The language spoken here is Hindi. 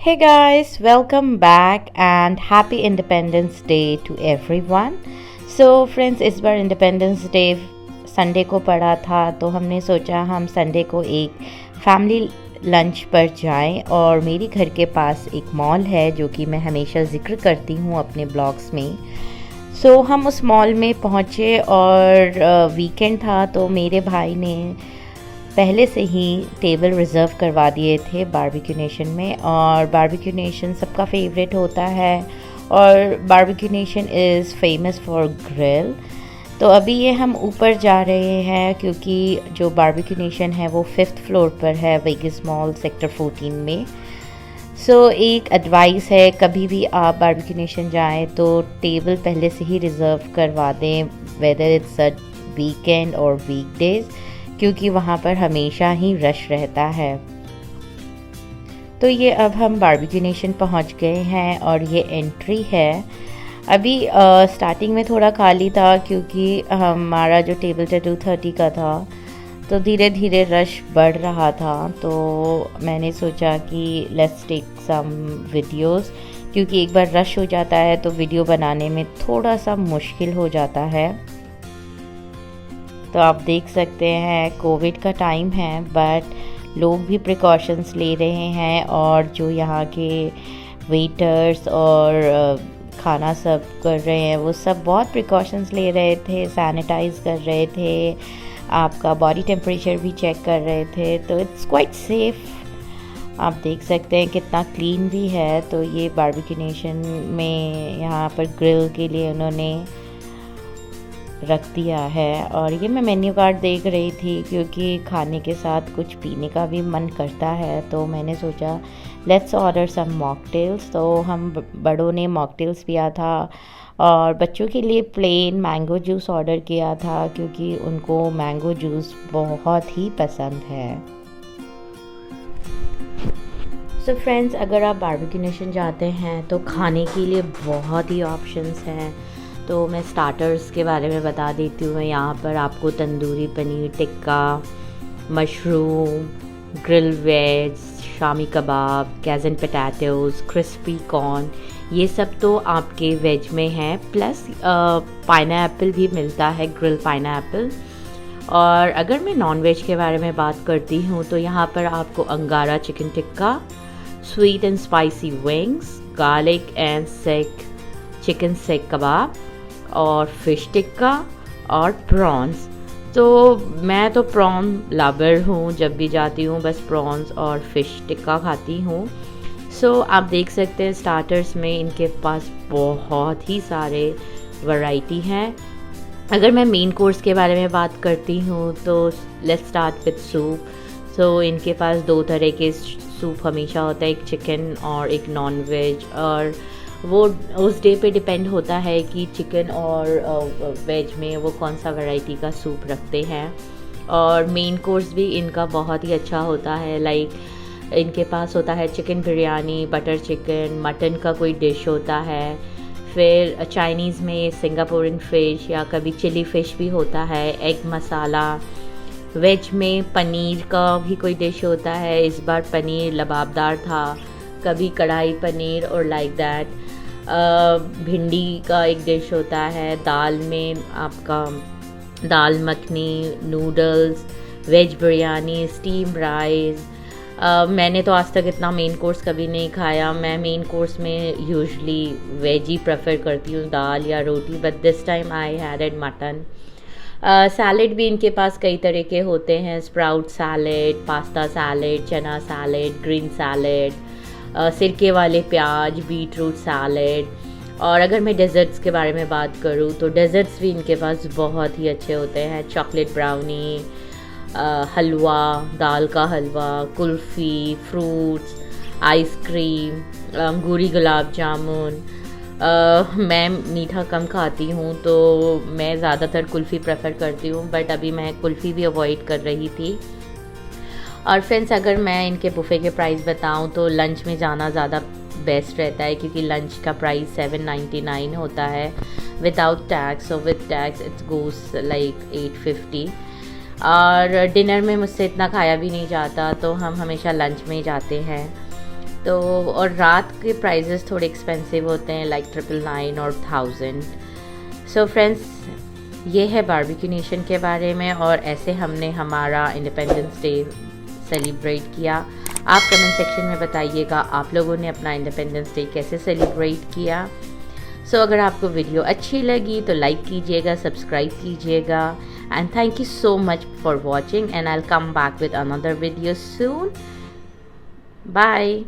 Hey guys, welcome back and happy Independence Day to everyone. So friends, इस बार इंडिपेंडेंस डे संडे को पड़ा था तो हमने सोचा हम संडे को एक फैमिली लंच पर जाएं और मेरी घर के पास एक मॉल है जो कि मैं हमेशा ज़िक्र करती हूँ अपने ब्लॉग्स में। सो हम उस मॉल में पहुँचे और वीकेंड था तो मेरे भाई ने पहले से ही टेबल रिज़र्व करवा दिए थे बारबेक्यू नेशन में। और बारबेक्यू नेशन सबका फेवरेट होता है और Barbeque Nation is famous for grill. तो अभी ये हम ऊपर जा रहे हैं क्योंकि जो बारबेक्यू नेशन है वो 5th फ्लोर पर है वेगस मॉल सेक्टर 14 में। सो एक एडवाइस है, कभी भी आप बारबेक्यू नेशन जाएँ तो टेबल पहले से ही रिज़र्व करवा दें, वेदर इट्स अ वीकेंड और वीकडेज़, क्योंकि वहाँ पर हमेशा ही रश रहता है। तो ये अब हम बारबेक्यू नेशन पहुँच गए हैं और ये एंट्री है। अभी स्टार्टिंग में थोड़ा खाली था क्योंकि हमारा जो टेबल था 2:30 का था, तो धीरे धीरे रश बढ़ रहा था। तो मैंने सोचा कि लेट्स टेक सम वीडियोस, क्योंकि एक बार रश हो जाता है तो वीडियो बनाने में थोड़ा सा मुश्किल हो जाता है। तो आप देख सकते हैं कोविड का टाइम है बट लोग भी प्रिकॉशंस ले रहे हैं और जो यहाँ के वेटर्स और खाना सर्व कर रहे हैं वो सब बहुत प्रिकॉशंस ले रहे थे, सैनिटाइज कर रहे थे, आपका बॉडी टेम्परेचर भी चेक कर रहे थे। तो इट्स क्वाइट सेफ। आप देख सकते हैं कितना क्लीन भी है। तो ये बारबेक्यू नेशन में यहाँ पर ग्रिल के लिए उन्होंने रख दिया है। और ये मैं मेन्यू कार्ड देख रही थी क्योंकि खाने के साथ कुछ पीने का भी मन करता है, तो मैंने सोचा लेट्स ऑर्डर सम मॉकटेल्स। तो हम बड़ों ने मॉकटेल्स पिया था और बच्चों के लिए प्लेन मैंगो जूस ऑर्डर किया था क्योंकि उनको मैंगो जूस बहुत ही पसंद है। सो फ्रेंड्स, अगर आप बारबेक्यू नेशन जाते हैं तो खाने के लिए बहुत ही ऑप्शंस हैं। तो मैं स्टार्टर्स के बारे में बता देती हूँ। यहाँ पर आपको tandoori paneer tikka, mushroom, grill veg, shami kebab, cajun potatoes, crispy corn, ये सब तो आपके वेज में है। प्लस पाइनएप्पल भी मिलता है, ग्रिल पाइनएप्पल। और अगर मैं नॉन वेज के बारे में बात करती हूँ तो यहाँ पर आपको angara chicken tikka, sweet and spicy wings, garlic and seekh chicken seekh kebab और फ़िश टिक्का और प्रॉन्स। तो मैं तो प्रॉन लवर हूँ, जब भी जाती हूँ बस प्रॉन्स और फ़िश टिक्का खाती हूँ। सो आप देख सकते हैं स्टार्टर्स में इनके पास बहुत ही सारे वैरायटी हैं। अगर मैं मेन कोर्स के बारे में बात करती हूँ तो लेट्स स्टार्ट विद सूप। सो इनके पास 2 तरह के सूप हमेशा होता है, एक चिकन और एक नॉन वेज। और वो उस डे पे डिपेंड होता है कि चिकन और वेज में वो कौन सा वैरायटी का सूप रखते हैं। और मेन कोर्स भी इनका बहुत ही अच्छा होता है। लाइक इनके पास होता है chicken biryani, butter chicken, mutton का कोई डिश होता है। फिर चाइनीज़ में सिंगापुरन फ़िश या कभी चिली फ़िश भी होता है, एग मसाला। वेज में पनीर का भी कोई डिश होता है। इस बार पनीर लबाबदार था, कभी कढ़ाई पनीर और लाइक दैट। भिंडी का एक डिश होता है। दाल में आपका dal makhani, noodles, veg biryani, steam rice. मैंने तो आज तक इतना मेन कोर्स कभी नहीं खाया। मैं मेन कोर्स में यूजुअली वेज ही प्रेफर करती हूँ, दाल या रोटी, but this time I had mutton. Salad भी इनके पास कई तरह के होते हैं, sprout salad, pasta salad, chana salad, green salad, सिरके वाले प्याज, बीटरूट सैलेड। और अगर मैं डेज़र्ट्स के बारे में बात करूँ तो डेज़र्ट्स भी इनके पास बहुत ही अच्छे होते हैं। चॉकलेट ब्राउनी, हलवा, दाल का हलवा, कुल्फ़ी, फ्रूट्स, आइसक्रीम, अंगूरी गुलाब जामुन। मैं मीठा कम खाती हूँ तो मैं ज़्यादातर कुल्फ़ी प्रेफर करती हूँ, बट अभी मैं कुल्फ़ी भी अवॉइड कर रही थी। और फ्रेंड्स, अगर मैं इनके बुफ़े के प्राइस बताऊं तो लंच में जाना ज़्यादा बेस्ट रहता है क्योंकि लंच का प्राइस 799 होता है विदाउट टैक्स। और with tax it's goes like 850। और डिनर में मुझसे इतना खाया भी नहीं जाता तो हम हमेशा लंच में ही जाते हैं। तो और रात के प्राइजेस थोड़े एक्सपेंसिव होते हैं, लाइक 999 और 1000। सो फ्रेंड्स, ये है बारबेक्यू नेशन के बारे में, और ऐसे हमने हमारा इंडिपेंडेंस डे सेलिब्रेट किया। आप कमेंट सेक्शन में बताइएगा आप लोगों ने अपना इंडिपेंडेंस डे कैसे सेलिब्रेट किया। सो अगर आपको वीडियो अच्छी लगी तो लाइक कीजिएगा, सब्सक्राइब कीजिएगा, and thank you so much for watching, and I will come back with another video soon. Bye.